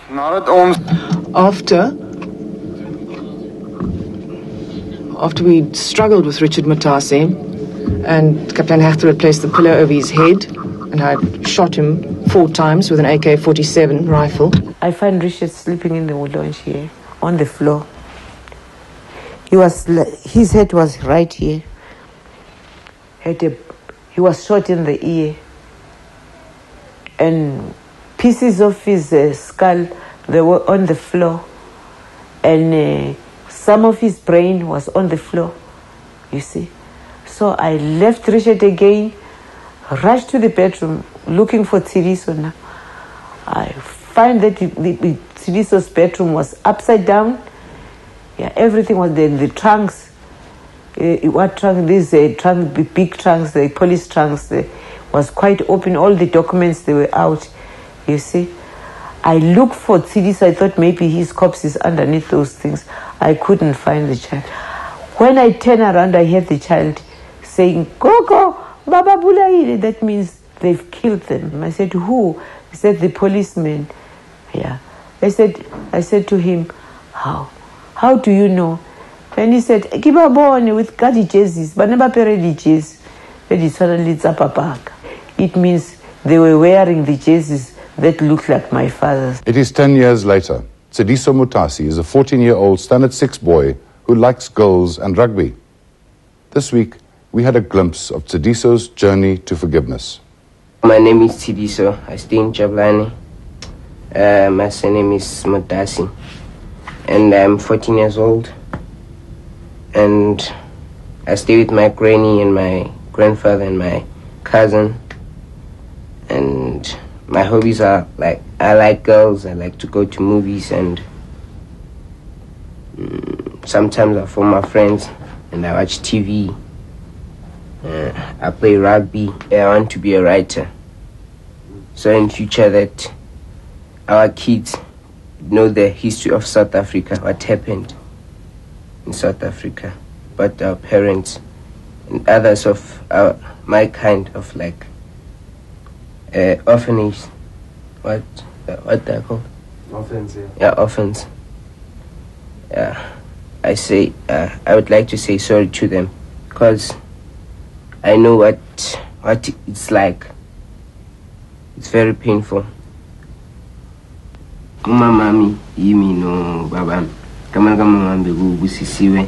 After we struggled with Richard Motasi, and Captain Hachter had placed the pillow over his head, and I'd shot him 4 times with an AK-47 rifle. I find Richard sleeping in the lounge here, on the floor. His head was right here. He was shot in the ear. And pieces of his skull, they were on the floor. And some of his brain was on the floor, you see. So I left Richard again, rushed to the bedroom, looking for Tiriso now. I find that Tiriso's bedroom was upside down. Yeah, everything was there. The trunks, what trunk? These trunk, big trunks, the police trunks, was quite open. All the documents, they were out, you see. I looked for Tiriso. I thought maybe his corpse is underneath those things. I couldn't find the child. When I turn around, I heard the child saying, "Gogo, Baba Bulaile." That means they've killed them. I said, "Who?" He said, "The policeman." Yeah. I said to him, "How? How do you know?" And he said, "Kibabone with Gadi jerseys, but never paredi jerseys." Then he suddenly zapapak. It means they were wearing the jerseys that looked like my father's. It is 10 years later. Richard Motasi is a 14-year-old Standard 6 boy who likes girls and rugby. This week, we had a glimpse of Tsidiso's journey to forgiveness. My name is Tsidiso. I stay in Jablani. My surname is Motasi. And I'm 14 years old. And I stay with my granny and my grandfather and my cousin. And my hobbies are like, I like girls, I like to go to movies, and sometimes I phone my friends and I watch TV. I play rugby. I want to be a writer. So in future that our kids know the history of South Africa, what happened in South Africa, but our parents and others of my kind of like orphanage. What they're called? Orphans, yeah. Yeah, orphans. Yeah, I would like to say sorry to them, because I know what it's like. It's very painful. Mami, yimi no baba. Kamana mambe busisiwe.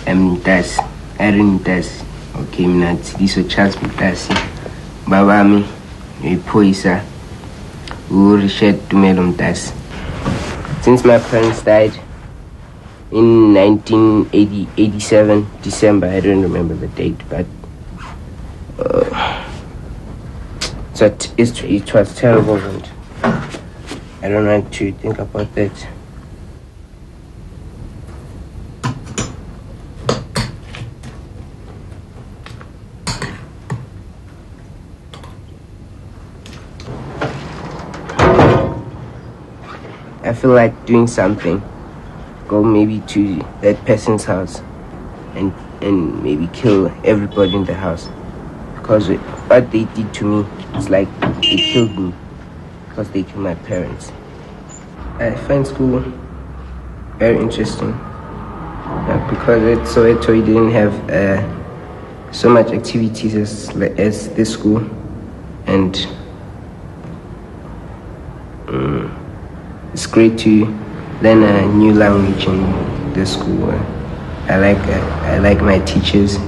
Mtasi, Erin Mtasi. Okay, Tsidiso Charles Mtasi. Baba mi, Poisa. Richard Motasi. Since my parents died in 1987 December, I don't remember the date, but it was terrible, and I don't like to think about that. I feel like doing something. Go maybe to that person's house and maybe kill everybody in the house. Because what they did to me, it's like they killed me because they killed my parents. I find school very interesting because at Soweto we didn't have so much activities as this school, and it's great to learn a new language in this school. I like my teachers.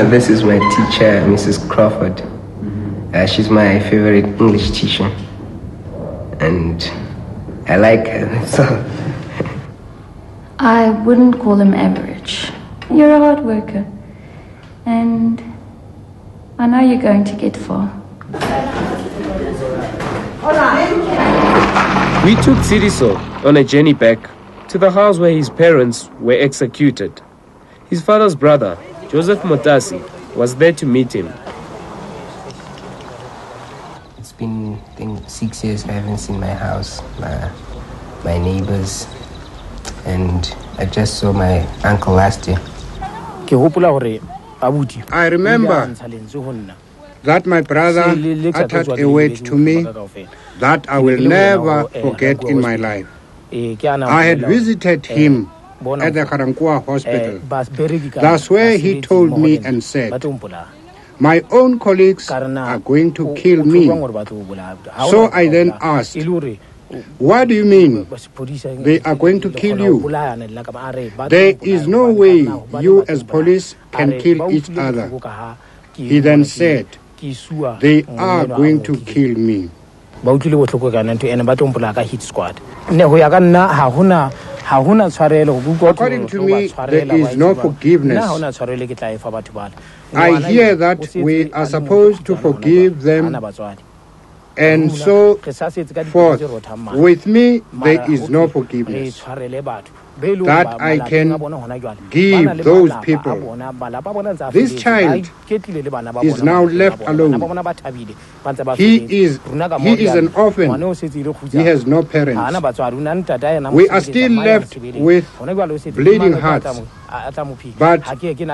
This is my teacher, Mrs. Crawford. She's my favorite English teacher, and I like her. So I wouldn't call him average. You're a hard worker, and I know you're going to get far. We took Tsidiso on a journey back to the house where his parents were executed. His father's brother, Joseph Motasi, was there to meet him. It's been, I think, 6 years I haven't seen my house, my neighbors, and I just saw my uncle last year. I remember that my brother uttered a word to me that I will never forget in my life. I had visited him at the Karankua hospital. That's where he told me and said, my own colleagues are going to kill me. So I then asked, what do you mean they are going to kill you? There is no way you as police can kill each other. He then said, they are going to kill me. According to me, there is no forgiveness. I hear that we are supposed to forgive them and so forth. With me, there is no forgiveness that I can give those people. This child is now left alone. He is an orphan. He has no parents. We are still left with bleeding hearts, but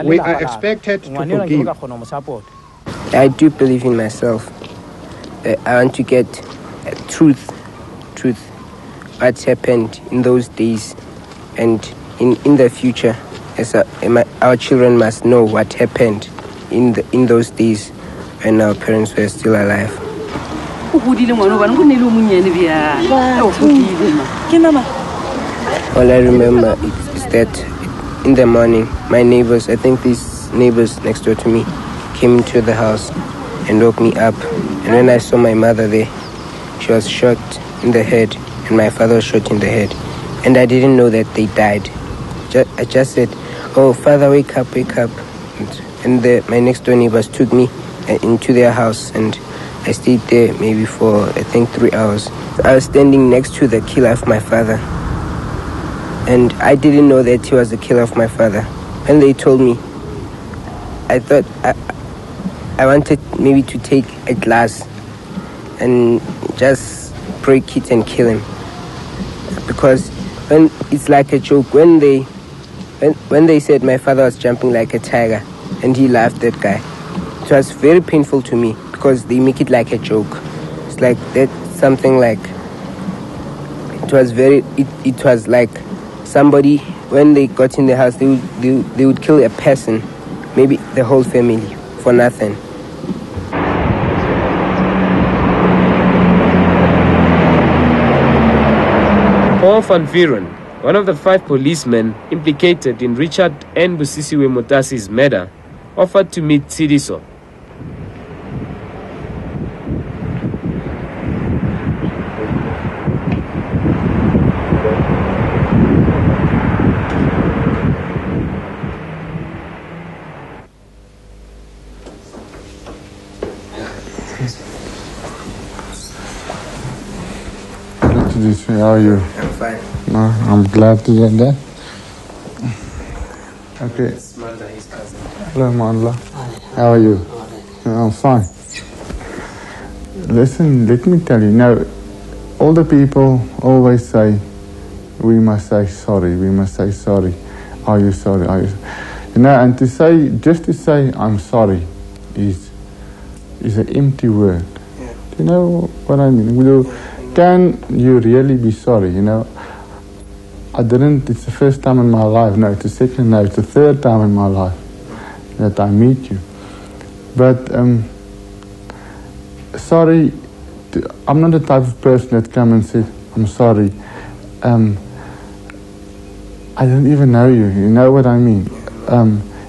we are expected to forgive. I do believe in myself. I want to get truth, what's happened in those days, and in the future, our children must know what happened in those days when our parents were still alive. All I remember is that in the morning, my neighbors, I think these neighbors next door to me, came into the house and woke me up. And when I saw my mother there, she was shot in the head and my father was shot in the head. And I didn't know that they died. I just said, oh, father, wake up. And my next door neighbors took me into their house and I stayed there maybe for, I think, 3 hours. I was standing next to the killer of my father. And I didn't know that he was the killer of my father. When they told me, I thought I wanted maybe to take a glass and just break it and kill him. Because when it's like a joke, when they said my father was jumping like a tiger and he laughed, that guy, it was very painful to me because they make it like a joke. It's like that, something like, it was like somebody, when they got in the house, they would kill a person, maybe the whole family, for nothing. Paul van Vuren, one of the 5 policemen implicated in Richard and Busisiwe Motasi's murder, offered to meet Sidiso. How are you? I'm fine. No, I'm glad to hear that. Okay. It's Manda, his cousin. Hello, Mandla. How are you? I'm fine. Listen, let me tell you. Now, all the people always say, we must say sorry. Are you sorry? And just to say I'm sorry is an empty word. Yeah. Do you know what I mean? Can you really be sorry? It's the first time in my life. No, it's the second, no, it's the third time in my life that I meet you. But sorry, I'm not the type of person that come and say, I'm sorry. I don't even know you. You know what I mean?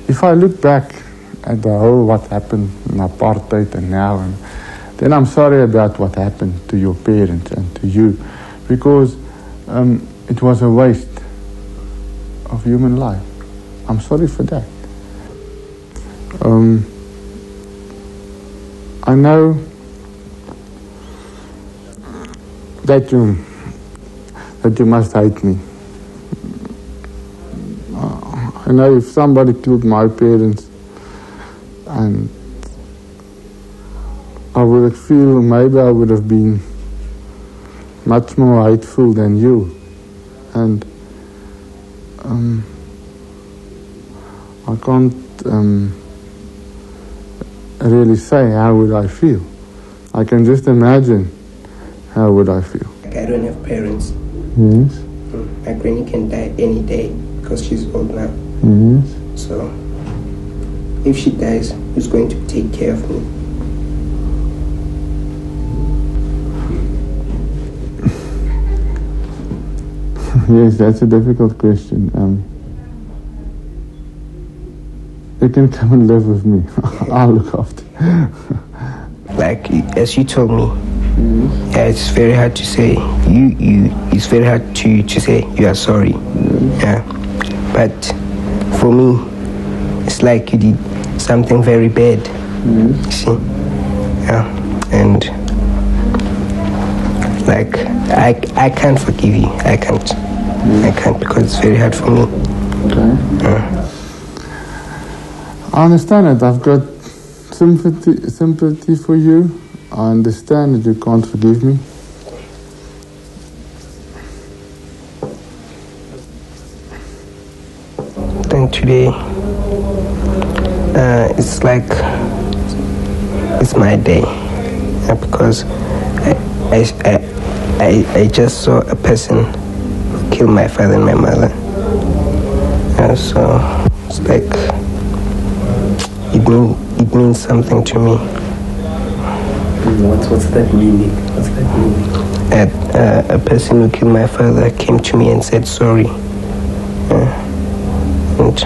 If I look back at the whole what happened in apartheid and now, then I'm sorry about what happened to your parents and to you, because it was a waste of human life. I'm sorry for that. I know that you must hate me. I know if somebody killed my parents, and I would feel maybe I would have been much more hateful than you. And I can't really say how would I feel. I can just imagine how would I feel. Like, I don't have parents. Yes. My granny can die any day because she's old now. Yes. So if she dies, who's going to take care of me? Yes, that's a difficult question. You can come and live with me. I'll look after you. Like, as you told me, yeah, it's very hard to say. It's very hard to say you are sorry. Yeah, but for me, it's like you did something very bad. You see, yeah, and like I can't forgive you. I can't because it's very hard for me. Okay. I understand it. I've got sympathy for you. I understand that you can't forgive me. And today, it's like it's my day, because I just saw a person kill my father and my mother. So it's like it means something to me. What's that meaning? What's that meaning? A person who killed my father came to me and said sorry. And